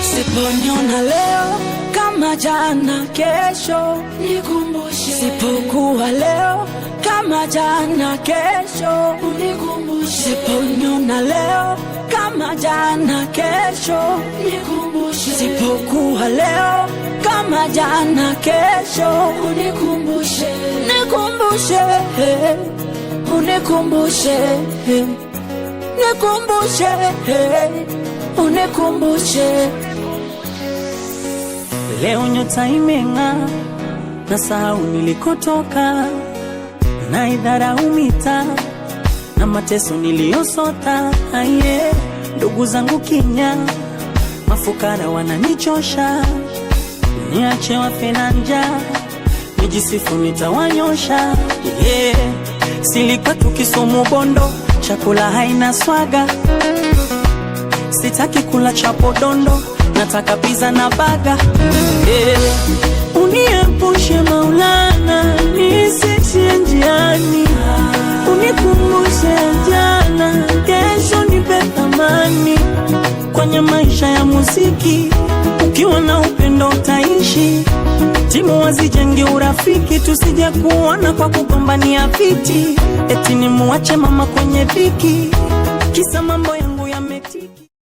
Siponiona leo kama jana, kesho nikumbushe. Sipokuwa leo kama jana, kesho nikumbushe. Siponiona leo kama jana, kesho nikumbushe. Sipokuwa leo kama jana, kesho nikumbushe. Nikumbushe, unikumbushe, nikumbushe, unikumbushe. Leo nyota imeng'aa, nasahau nilikotoka, na idharau mitaa na mateso niliyosota. Aye, ndugu zangu kinya, mafukara wananichosha, niache wafe na njaa, nijisifu nitawanyosha. Silikuwa tukisumu Bondo, chakula haina swaga, sitaki kula chapo dondo, nataka pizza na baga. Uniepushe Maulana, nisishie njiani, unikumbushe jana, kesho nipe thamani. Kwenye maisha ya muziki, ukiwa na upendo utaishi. Timu wazijenge urafiki, tusije kuona kwa kugombania viti. Eti nimuache mama kwenye dhiki, kisa mambo ya